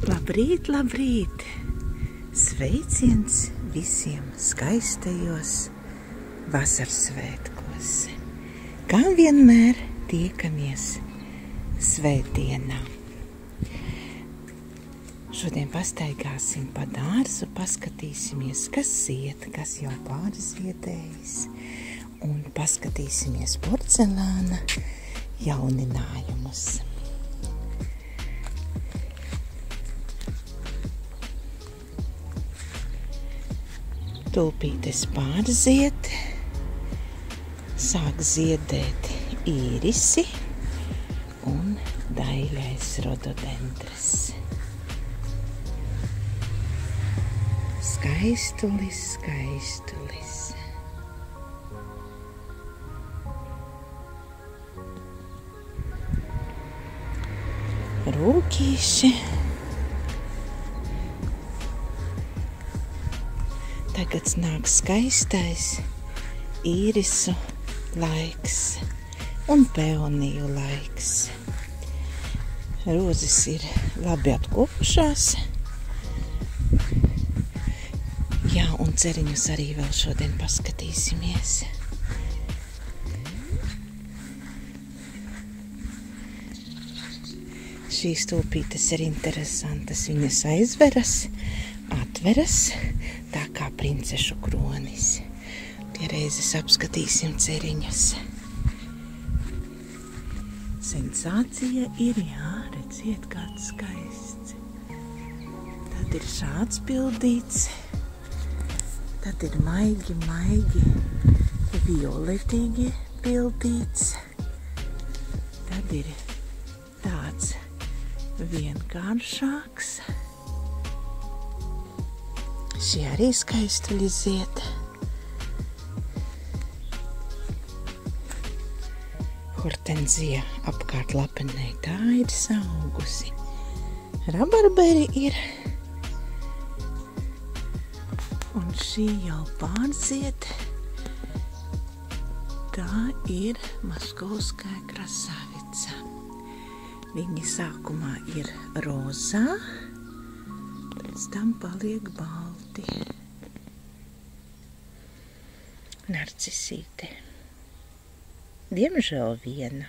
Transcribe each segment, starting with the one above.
Labrīt, labrīt! Sveiciens visiem skaistajos vasaras svētkos! Kā vienmēr tiekamies svētdienā. Šodien pastaigāsim pa dārzu, paskatīsimies, kas zied, kas jau pārziedējis, un paskatīsimies porcelāna jauninājumus. Tulpītes pārzied, sāk ziedēt īrisi un daļais rododendrs. Skaistulis, skaistulis. Rūkīši. Tagad nāk skaistais īrisu laiks un peoniju laiks. Rozes ir labi atkopušās. Jā, un ceriņus arī vēl šodien paskatīsimies. Šīs tulpītes ir interesantas. Viņas aizveras, atveras, tā kā princešu kronis. Pie reizes apskatīsim ceriņus. Sensācija ir, jā, redziet, kāds skaists. Tad ir šāds pildīts. Tad ir maigi violetīgi pildīts. Tad ir tāds vienkāršāks. Šie arī skaistuļi zied. Hortenzija apkārt lapenei, tā ir saugusi. Rabarberi ir. Un šī jau pārzied. Tā ir Maskovskая krasavica. Viņi sākumā ir rozā, pēc tam paliek balti. Narcisīte. Diemžēl viena.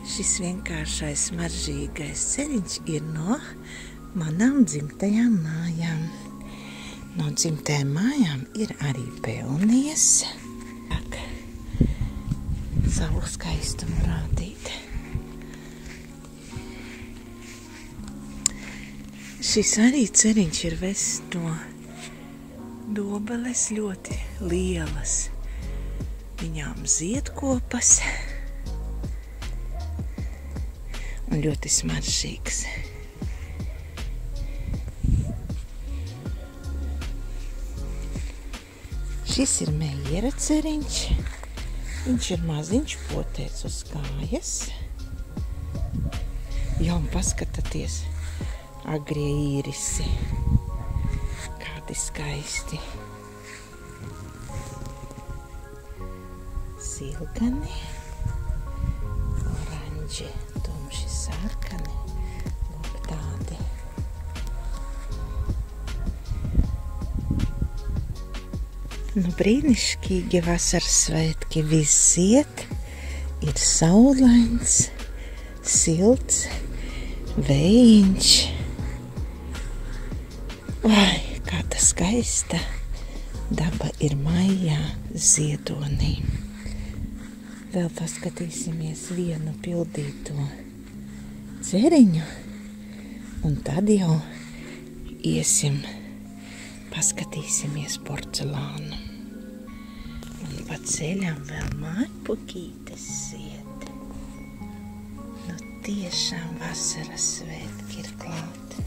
Šis vienkāršais maržīgais ceriņš ir no manām dzimtajām mājām. No dzimtajām mājām ir arī peonijas. Savu skaistumu rādīt. Šis arī ceriņš ir vests no dobeles, ļoti lielas. Viņām ziedkopas un ļoti smaržīgs. Šis ir Meiera ceriņš. Viņš ir maziņš, potēts uz kājas. Jā, un paskatieties, agrie īrisi. Kādi skaisti. Silgani, oranži, tumši sarkani, lūk tādi. Nu, brīnišķīgi vasaras svētki, viss zied, ir saulains, silts, vējiņš. Vai, kāda skaista daba ir maijā ziedonī. Vēl paskatīsimies vienu pildīto ceriņu, un tad jau iesim, paskatīsimies porcelānu. Un pa ceļām vēl mājpukītes zied. Nu, tiešām vasaras svētki ir klāt.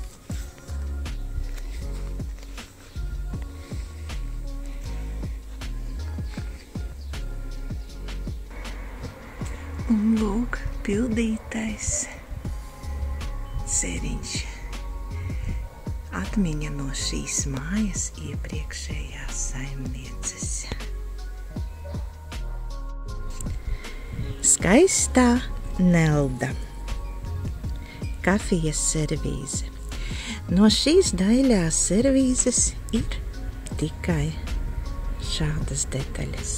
Un lūk, pildītais ceriņš. Atmiņa no šīs mājas iepriekšējās saimnieces. Skaistā Nelda. kafijas servīze. No šīs daļās servīzes ir tikai šādas detaļas.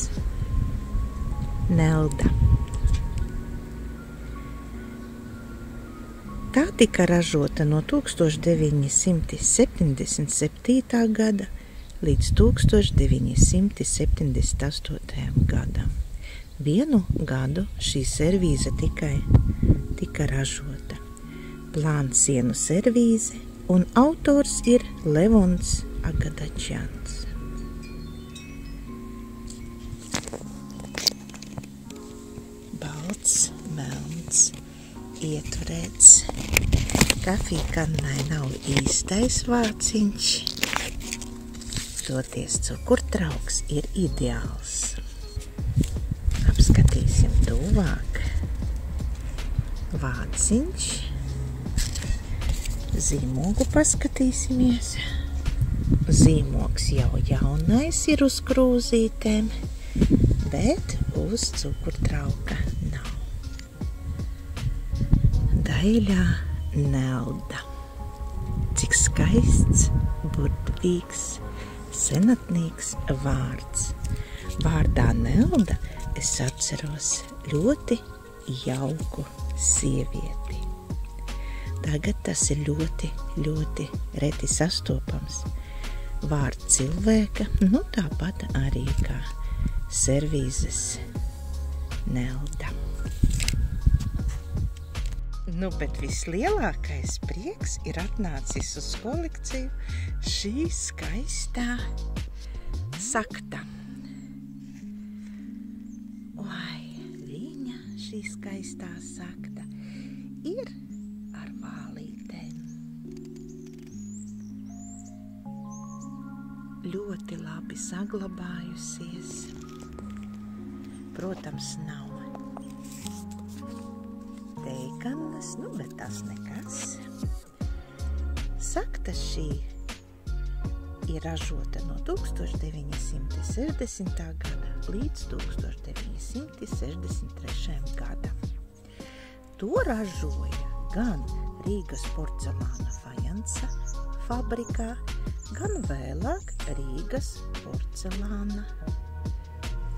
Nelda. Tā tika ražota no 1977. gada līdz 1978. gadam. Vienu gadu šī servīze tikai tika ražota. Plānsienu servīze un autors ir Levons Agadačjans. Balts, melns, ieturēts. Kafijkannai nav īstais vārciņš. Toties cukurtrauks ir ideāls. Apskatīsim tuvāk. Vārciņš. Zīmogu paskatīsimies. Zīmogs jau jaunais ir uz krūzītēm, bet uz cukurtrauka nav. Daļā Nelda. Cik skaists, burvīgs, senatnīgs vārds. Vārdā Nelda es atceros ļoti jauku sievieti. Tagad tas ir ļoti, ļoti reti sastopams. Vārds cilvēka, tāpat arī kā servīzes Nelda. Bet vislielākais prieks ir atnācis uz kolekciju šī skaistā sakta. Viņa, šī skaistā sakta, ir ar vālītēm. Ļoti labi saglabājusies. Protams, nav teikannas, bet tas nekas. Sakta šī ir ražota no 1960. gada līdz 1963. gadam. To ražoja gan Rīgas porcelāna fajansa fabrikā, gan vēlāk Rīgas porcelāna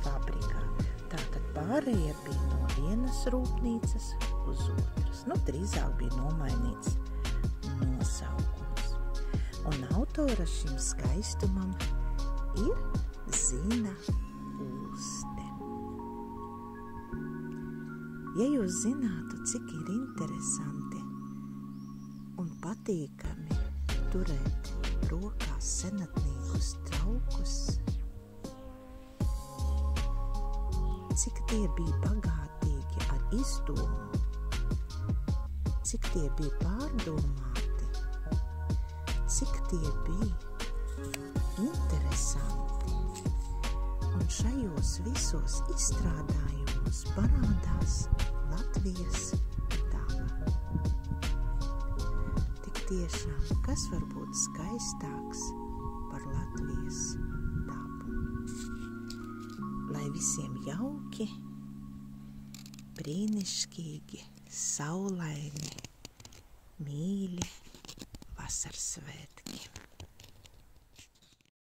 fabrikā. Tātad pārējie bija no vienas rūpnīcas uz otras. Drīzāk bija nomainīts nosaukums. Un autora šim skaistumam ir Zina Ulste. Ja jūs zinātu, cik ir interesanti un patīkami turēt rokās senatnīgus traukus, cik tie bija bagātīgi ar izdomu, cik tie bija pārdomāti, cik tie bija interesanti. Un šajos visos izstrādājumos parādās Latvijas daba. Tik tiešām, kas var būt skaistāks par Latvijas dabu? Lai visiem jauki, brīnišķīgi, saulaini, mīļi vasaras svētki.